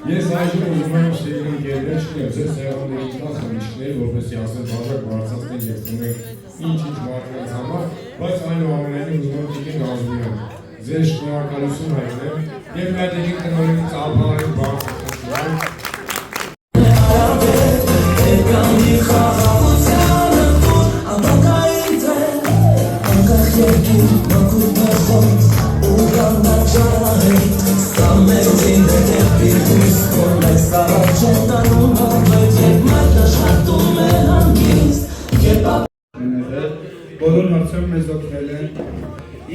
Ես այժմ ուզում եմ սիրուն գերներ չնեմ ձեզ սեղանների տակ խմիչքներ, որպեսզի ասեն բաժակ բարձրացնեն և ծնենք ինչ-ինչ մարդկանց համար, բայց այնուամենայնիվ ուզում եմ տիկին Ազգույն ձեզ շնորհակալություն հայտնեմ և մեր տիկին տնօրենից ապահարին Բոլոր հարցերը մեզ օգնել են։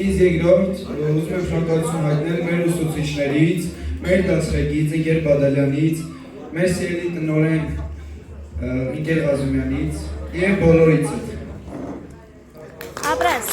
Ինձ երկրորդ ուզում եմ շնորհակալություն հայտնել մեր ուսուցիչներից, մեր դասղեկից Ընկեր Բադալյանից, մեր սիրելի տնօրեն Ընկեր Ղազումյանից և բոլորից։ Ապրես։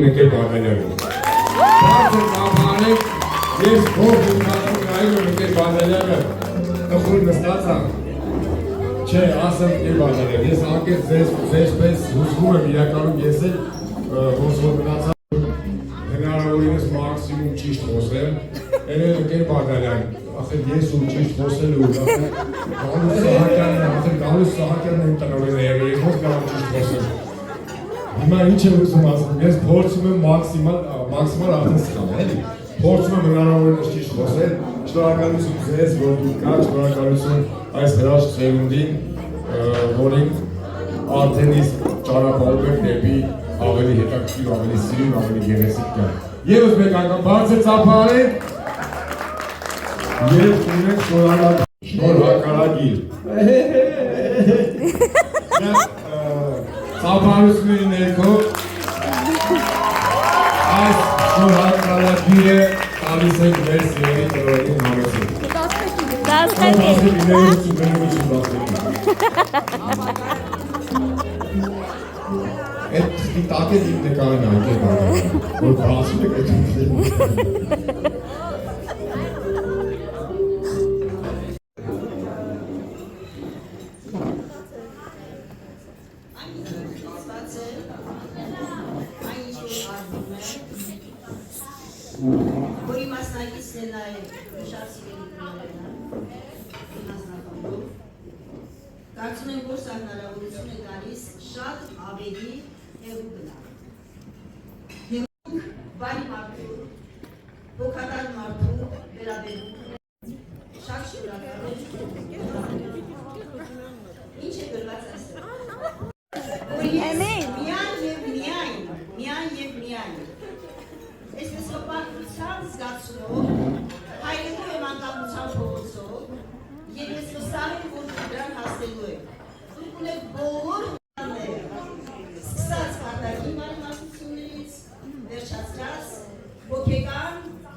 Ընկեր Բադալյանը։ Բարձր ապահարեք, ես ողջ ընթացքում նայում եմ Ընկեր Բադալյանը տխուր նստած է։ Չէ, ասեմ Ընկեր Բադալյան, ես անկեղծ ձեզ պես հուզվում եմ իրականում ես էլ ոնց որ մնացա հնարավորինս մաքսիմում ճիշտ խոսեմ, էլ Ընկեր Բադալյան, ախր ես ու ճիշտ խոսելու, գալուս Սահակյանն եմ տնօրենը եղել, ես ոնց կարող ճիշտ խոսեմ։ Հիմա ինչ եմ ուզում ասում, ես փորձում եմ մաքսիմալ արդեն սխալ, էլի։ Փորձում եմ հնարավորինս ճիշտ խոսել, շնորհակալություն ձեզ, որ դուք կաք, շնորհակալություն այս հրաշք սերունդին, որին արդեն իսկ ճանապարհում եք դեպի ավելի հետաքրքիր, ավելի սիրուն, ավելի գեղեցիկ կյանք։ Եվս մեկ անգամ բարձր ծափարեք և ունենք շնորհակալագիր։ Ծափարությունների ներքո այս շնորհակալագիրը տալիս ենք մեր սիրելի տնօրենի համեցին։ Այդ թղթի տակ է իմ նկարն անկեր բանը, որ բացում եք այդ թղթի։ Որի մասնակիցն է նաև շատ սիրելի տնօրենը, կարծում եմ, որ սա հնարավորություն է տալիս շատ ավելի Հեղուկն է։ Հեղուկ բարի մարդու, հոգատար մարդու վերաբերմունքն է։ Շատ շնորհակալ եմ։ Ինչ է գրված այստեղ։ Որ ես միայն եւ միայն այսպես հպարտության զգացումով հայտնվում եմ անկախության փողոցով եւ ես վստահ եմ, որ դրան հասնելու եմ։ Դուք ունեք բոլոր հնարները, սկսած արտաքին մարմնացություններից, վերջացրած հոգեկան,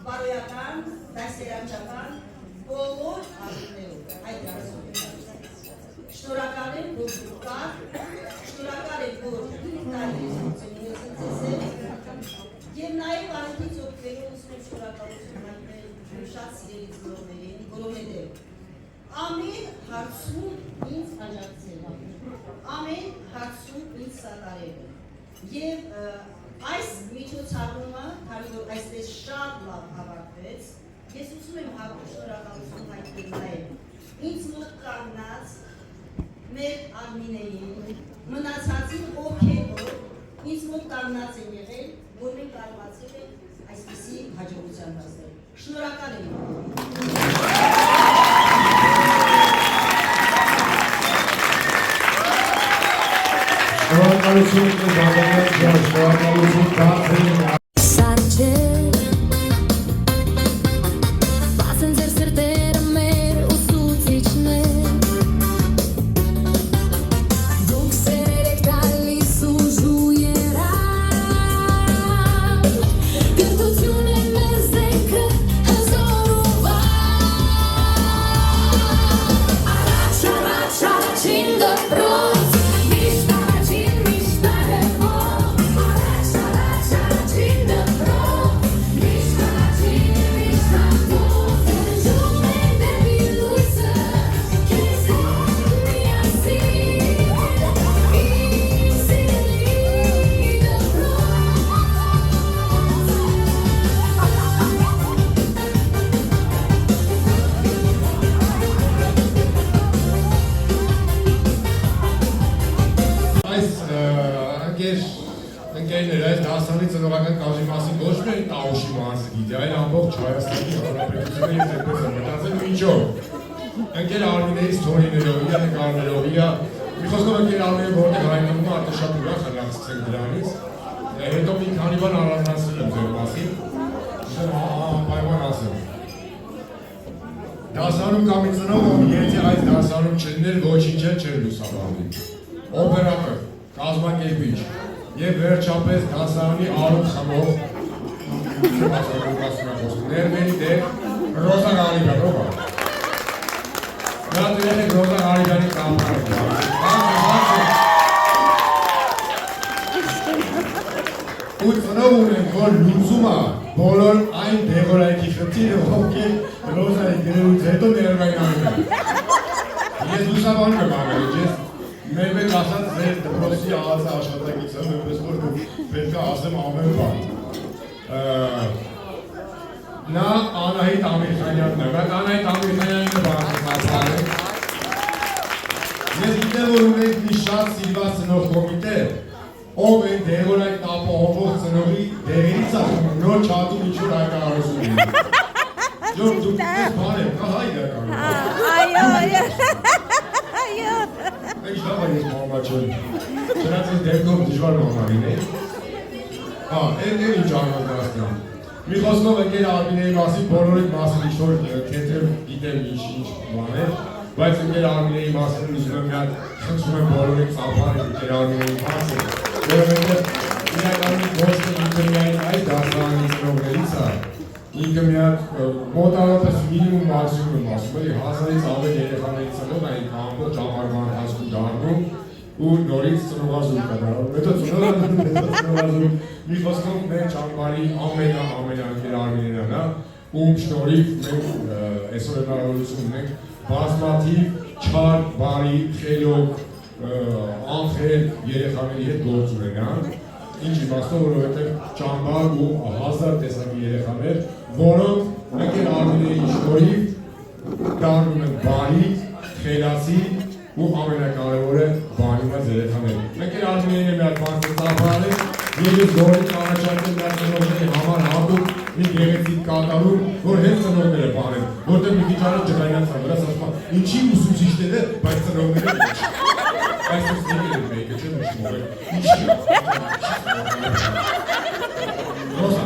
բարոյական, դասերանչական բոլոր առումներով այդ դասում։ Շնորհակալ եմ, որ դուք կաք, շնորհակալ եմ, որ Եվ նաև արդից օգտվելով ուզում եմ շնորհակալություն հայտնել շատ սիրելի ծնողներին, որովհետև ամեն հարցում ինձ աջակցել, ամեն հարցում ինձ սատարել եւ այս միջոցառումը, քանի որ այսպես շատ լավ հավաքվեց, ես ուզում եմ հատուկ շնորհակալություն հայտնել նաև ինձ մոտ կանգնած մեր Արմինեին, մնացածին ովքեր ինձ մոտ կանգնած են եղել, որ մենք կարողացել ենք այսպիսի հաջողության հասնել։ Շնորհակալ եմ։ Շնորհակալություն Բաղդասարյան, շնորհակալություն Դաթեն։ Ընկերներ, դասանի ծնողական կազմի մասին ոչ միայն Տաուշի մարզը գիտի, այլ ամբողջ Հայաստանի Հանրապետությունը ես այդպես եմ մտածել ու ինչով։ Ընկեր Արմինեից թոնիներով, իր նկարներով, մի խոսքով ընկեր Արմինեն որտեղ հայտնվում է, արդեն շատ ուրախ եմ սկսենք դրանից։ Հետո մի քանի բան առանձնացրել եմ ձեր մասին, պայման ասեմ։ Դասանում կամ մի ծնող, եթե այս դասանում չլիներ, ոչինչ չէր լուսաբանվի։ Օպերատոր, կազմակերպիչ և վերջապես դասարանի արում խմող ներմերի դեր Ռոզա Ղարիբյան, ով է։ Նա դրել է Ռոզա Ղարիբյանի ու ծնող ունենք, որ լուծում է բոլոր այն դեղորայքի խնդիրը, ովքեր Ռոզայի գրելուց հետո ներվային անում են։ Ես լուսաբանում եմ ամենից, ես մեր մեջ ասած ձեր դպրոցի աղացը աշխատակից եմ, որպես որ պետք է ասեմ ամեն բան։ Նա Անահիտ Ամիրխանյանն է, բայց Անահիտ Ամիրխանյանն է բանասապարը։ Ես գիտեմ, որ ունենք մի շատ սիրված ծնող կոմիտե, ով են դեղորայք ապահովող ծնողի դեղերից ասում, նոր չատում ինչ-որ հայկարարություն ունի։ Ջոր, դուք ես բան եմ, կա հայ դեղարություն։ Այո։ Մենք շտապ ես մամաչոն, չնայած ես դեպքով դժվար մամարին է։ Են ինչ անհանդասնամ։ Մի խոսքով ընկեր Արմինեի մասին, բոլորիդ մասին ինչ-որ կետրեմ գիտեմ ինչ բան է, բայց ընկեր Արմինեի մասին ուզում եմ միատ խնդրում եմ բոլորիդ ծափարել ընկեր Արմինեի մասին, որովհետև իրականում ոչ թե ինքը միայն այս դասարանի ծնողներից է, ինքը միատ մոտավորապես մինիմում մաքսիմում եմ ասում, էլի 1000-ից ավել երեխաների ծնող այն ամբողջ ամառվա ընթացքում դառնում ու նորից ծնողազույգ է դառնում, հետո ծնողազույգ մի խոսքով մեր ճամբարի ամենաընկեր Արմինեն է, ում շնորհիվ մենք այսօր հնարավորություն ունենք բազմաթիվ չար, բարի, խելոք, անխել երեխաների հետ գործ ունենալ, ինչ իմաստով, որովհետև ճամբար ու 1000 տեսակի երեխաներ, որոնք ընկեր Արմինեի շնորհիվ դառնում են բարի, խելացի ու ամենակարևորը բանիմաց երեխաներ։ Ընկեր Արմինեին է մի հատ բան ծափարել Եվ ես գորի կանաչարկել մեր ծնողների համար հատուկ մի գեղեցիկ կատարում, որ հետ ծնողները պահեն, որտեղ մի քիչ առաջ ջղայնացան, վրաս ասում ինչի ուսուցիչները, բայց ծնողները ոչ։ Բայց ես եկել եմ մեկը, չեմ նշում ով է, ինչի։ Ռոզա,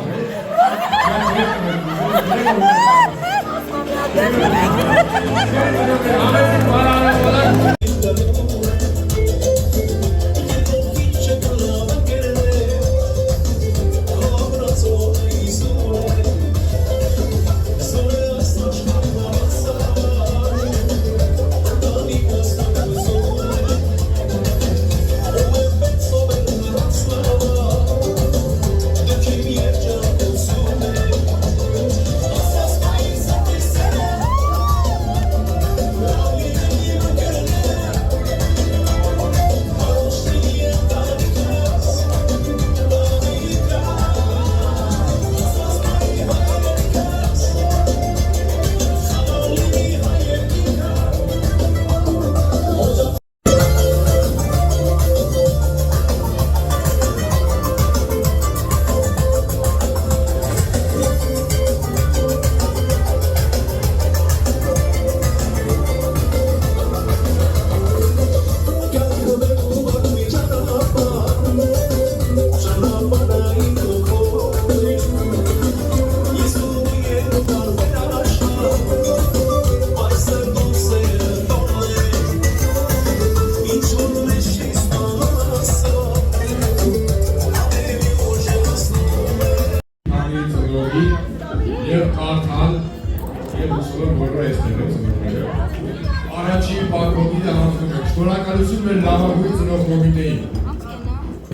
Շնորհակալություն մեր լավագույն ծնող կոմիտեին,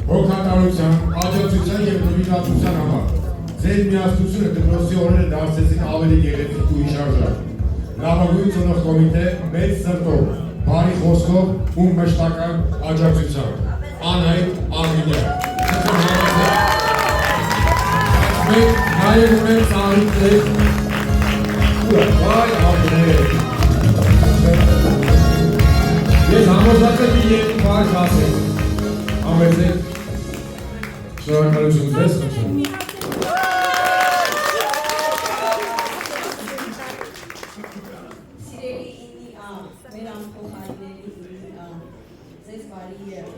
հոգատարության, աջակցության և նվիրվածության համար։ Ձեր միասնությունը դպրոցի օրերը դարձեցին ավելի գեղեցիկ ու հիշարժան։ Լավագույն ծնող կոմիտե մեծ սրտով, բարի խոսքով ու մշտական աջակցությամբ։ Անհայտ Արմինյան։ Մենք նաև ունենք ծաղրիկներ ու վայ ապրել։ Ես համոզված եմ երկու բառ ասել։ Ամենեք շնորհակալություն ձեզ խնդրում։ Սիրելի ինի մեր ամփոփայինների ձեզ բարի երբ։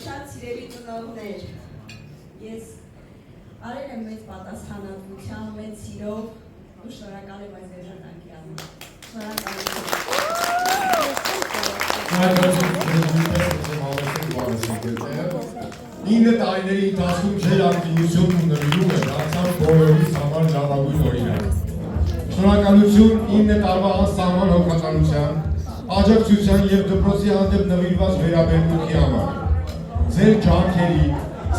Շատ սիրելի ծնողներ, ես արել եմ մեծ պատասխանատվությամբ, մեծ սիրով ու շնորհակալ եմ այս երաժանքի համար։ Շնորհակալություն։ 9 տարիների ընթացքում ջեր ակտիվությունն ու նվիրումը դարձան բոլորիս համար լավագույն օրինակ։ Շնորհակալություն 9 տարվա անսահման հոգատարության, աջակցության և դպրոցի հանդեպ նվիրված վերաբերմունքի համար։ Ձեր ջանքերի,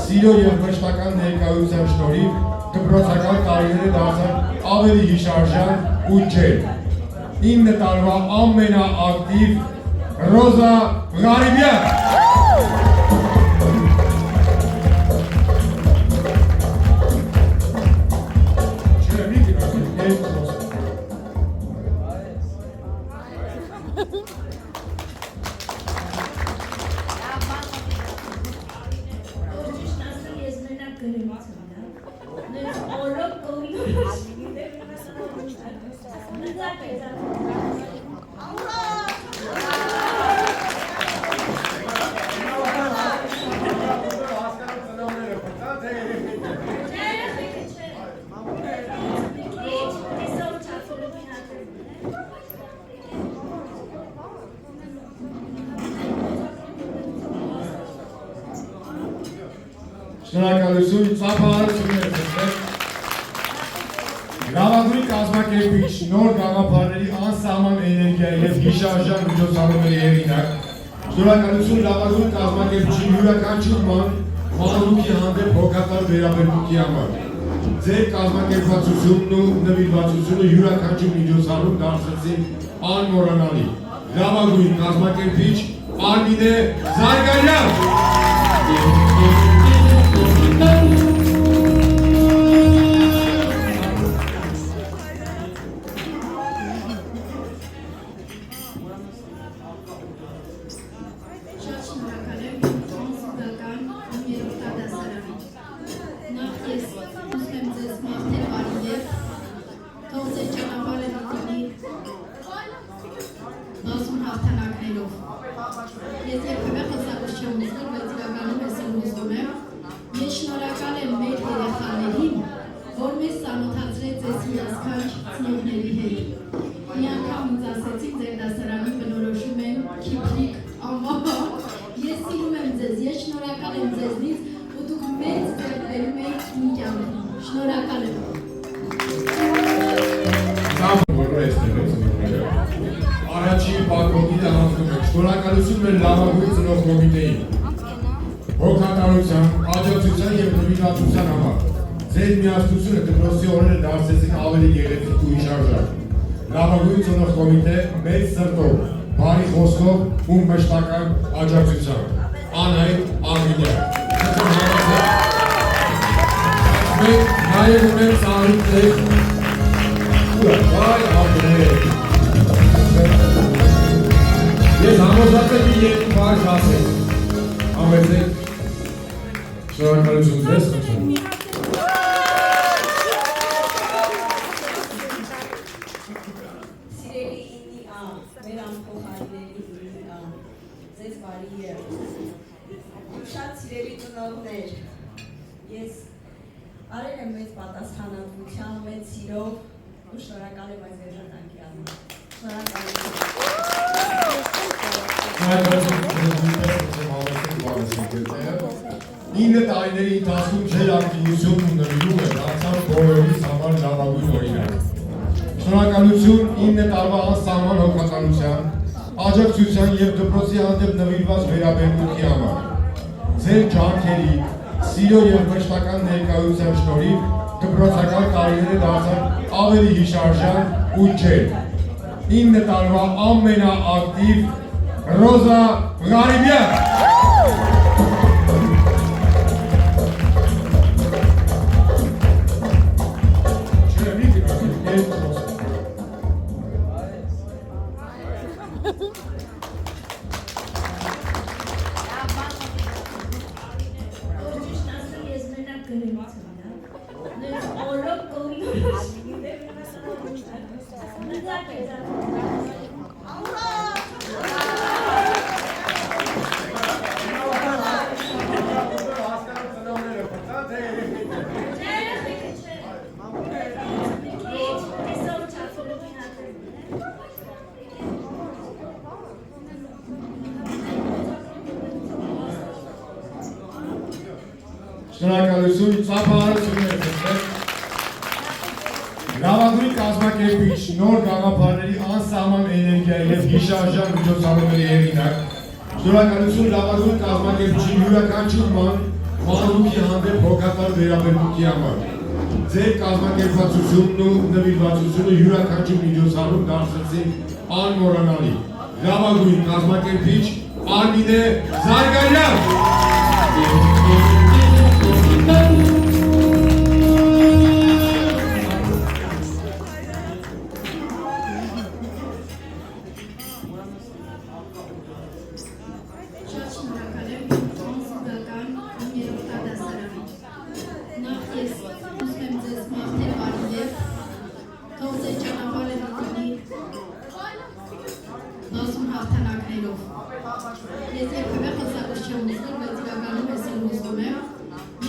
սիրո և մշտական ներկայության շնորհիվ դպրոցական տարիները դարձան ավելի հիշարժան ու ջեր։ 9 տարվա ամենաակտիվ Ռոզա Ղարիբյան։ Շնորհակալություն, ծափահարություններ ձեզ։ Լավագույն կազմակերպիչ, նոր գաղափարների անսահման էներգիա և հիշարժան միջոցառումների հեղինակ։ Շնորհակալություն լավագույն կազմակերպչի յուրաքանչյուր մանրուքի հանդեպ հոգատար վերաբերմունքի համար։ Ձեր կազմակերպվածությունն ու նվիրվածությունը յուրաքանչյուր միջոցառում դարձրեցին անմոռանալի։ Լավագույն կազմակերպիչ Արմինե Զարգարյան։ Շատ շնորհակալ եմ Սուդական 9-րդ դասարանի դուք մեծ ձեռք բերում եք իմ կյանքում։ Շնորհակալ եմ։ Առաջին պակոտիը հանձնում եք, շնորհակալություն մեր լավագույն ծնող կոմիտեին, հոգատարության, աջակցության և նվիրվածության համար։ Ձեր միասնությունը դպրոցի օրերը դարձեցին ավելի գեղեցիկ ու հիշարժան։ Լավագույն ծնող կոմիտե մեծ սրտով, բարի խոսքով ու մշտական աջակցությամբ։ Անահիտ Անգլիա։ Մենք նաև ունենք ծանրույթներ Վայ ապրեք։ Ես համոզված եմ երկու բառ ասել։ Համեցեք շնորհակալություն ձեզ խնդրում։ Սիրելի ինի մեր ամփոխարիների ձեզ բարի շատ սիրելի ծնողներ, ես արել եմ մեծ պատասխանատվության, մեծ սիրով ու շնորհակալ եմ այս վերջնականքի համար։ Ինը տարիների ընթացքում ջեր ակտիվությունն ու նվիրումը դարձան բոլորիս համար լավագույն օրինակ։ Շնորհակալություն 9 տարվա անսահման հոգատարության, աջակցության և դպրոցի հանդեպ նվիրված վերաբերմունքի համար։ Ձեր ջանքերի, սիրո և մշտական ներկայության շնորհիվ դպրոցական տարիները դարձան ավելի հիշարժան ու ջեր։ 9 տարվա ամենաակտիվ Ռոզա Ղարիբյան։ Շնորհակալություն, ծափահարություններ ձեզ։ Լավագույն կազմակերպիչ, նոր գաղափարների անսահման էներգիա և հիշարժան միջոցառումների հեղինակ։ Շնորհակալություն լավագույն կազմակերպչի յուրաքանչյուր մանրուքի հանդեպ հոգատար վերաբերմունքի համար։ Ձեր կազմակերպվածությունն ու նվիրվածությունը յուրաքանչյուր միջոցառում դարձրեցին անմոռանալի։ Լավագույն կազմակերպիչ Արմինե Զարգարյան։ Ես երբևէ խոսակուց չեմ ուզում, բայց իրականում ես էլ ուզում եմ։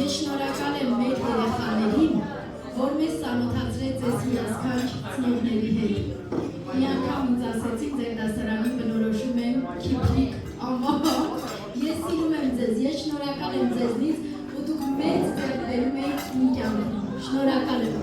Ես շնորհակալ եմ մեր երեխաներին, որ մեզ ծանոթացրեց այս հիասքանչ ծնողների հետ։ Մի անգամ ինձ ասեցին ձեր դասարանի բնորոշում եմ Քիփրիկ անվանով։ Ես սիրում եմ ձեզ, ես շնորհակալ եմ ձեզնից, ու դուք մեծ ձեռք բերում եք իմ կյանքում։ Շնորհակալ եմ։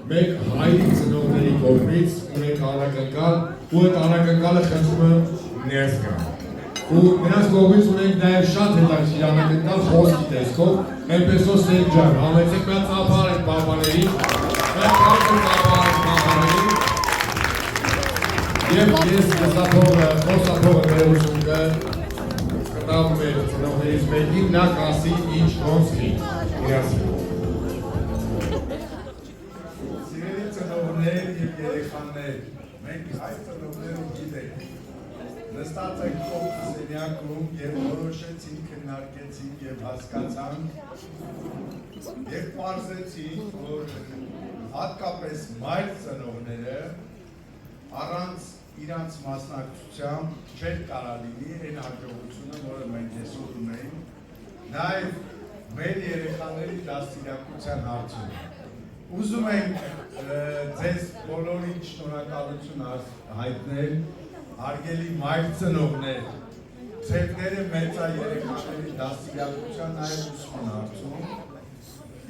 Մենք հայրիկ ծնողների կողմից ունենք անակնկալ ու այդ անակնկալը խնդրում եմ ներս գա։ Ու նրանց կողմից ունենք նաև շատ հետաքրքիր անակնկալ խոսքի տեսքով, այնպես որ Սերիկ ջան, համեցեք մեր ծափահար ենք պահպաներին, մեր քաղաքը ծափահար ենք պահպաներին, և ես խոսափողը ներողություն կտամ մեր ծնողներից մեկին, նա կասի ինչ ոնցքի, իրասին։ ծնողներ և երեխաներ, մենք այդ ծնողներում գիտենք, նստած ենք կողք սենյակում և որոշեցինք, քննարկեցինք և հասկացանք և պարզեցինք, որ հատկապես մայր ծնողները առանց իրանց մասնակցությամբ չէր կարա լինի այն հաջողությունը, որը մենք այսօր ունենք, նաև մեր երեխաների դաստիարակության հարցում։ Ուզում ենք ձեզ բոլորին շնորհակալություն հայտնել, հարգելի մայր ծնողներ, ձերները մեծ է երեխաների դաստիարակության նաև ուսման հարցում,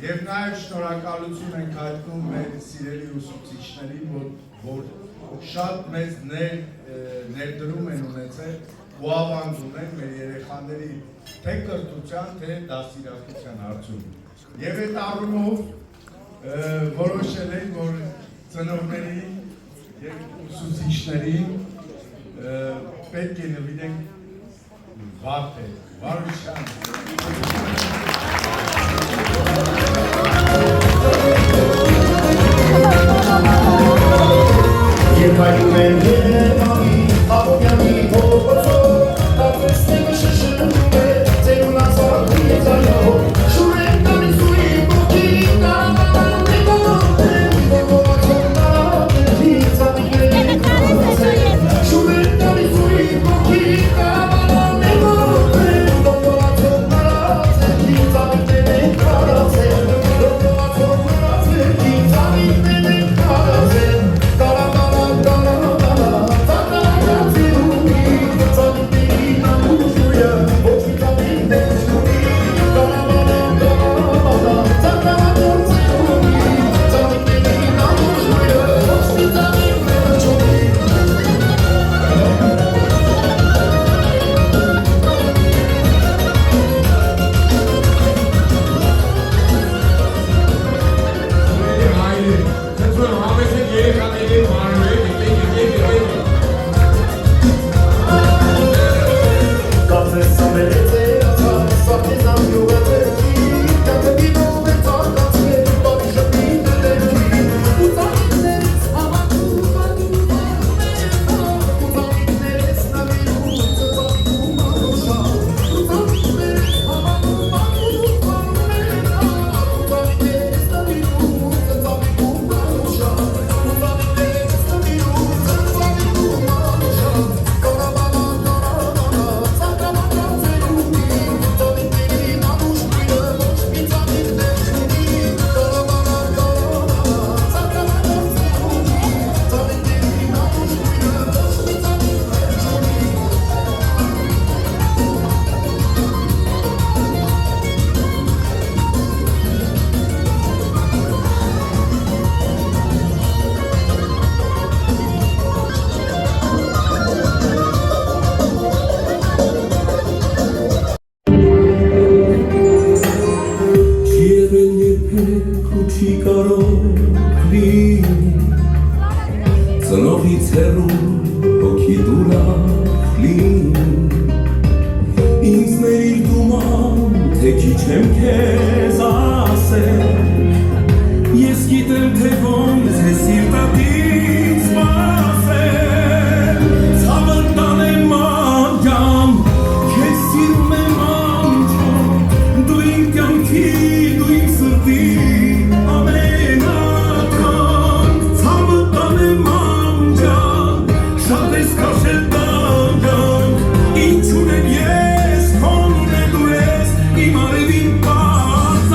և նաև շնորհակալություն ենք հայտնում մեր սիրելի ուսուցիչներին, որ շատ մեծ ներդրում են ունեցել ու ավանդ ունեն մեր երեխաների թե կրթության, թե դաստիարակության հարցում։ Եվ այդ առումով որոշել ենք, որ ծնողներին և ուսուցիչներին պետք է նվիրենք Վարդեր, Վարուշյան։ Երբ այդում են երևանի, ապոյանի փողոցով, ապրեսնեղը շշնում է, ձերուն ասակի եզայով, շուր են տանից ու իմ կողքին, կարավանան է գողոտ, գողոթում նարատեղի, ծավիկների կարասել, շուր են տանից ու իմ կողքին, կարավանան է գողոտ, գողոթում նարատեղի, ծավիկների կարասել, գողոթում նարատեղի, ծավիկների կարասել, Ծնողից հեռու հոգի դուրախ լինում Ինձ ներիր դուման, թե քիչ եմ քեզ ասել Ես գիտեմ, թե ոնց է սիրտատից սպասել Ցավը տանեմ անգամ, քեզ սիրում եմ անչոն Դու իմ կյանքի, դու իմ սրտի Ինչու եմ ես, քոնն է դու ես, իմ արևին պահ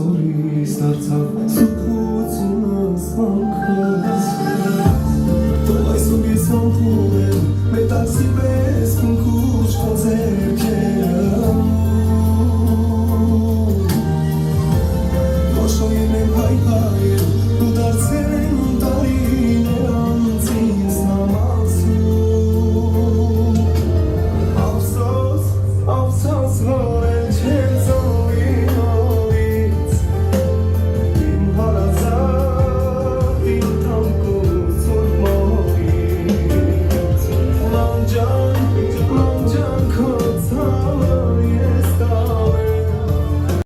Սորիս դարձավ սուպությունս վանքս Թող այսօր ես համբուրեմ Մետաքսի պես կնքուշ կոնցեր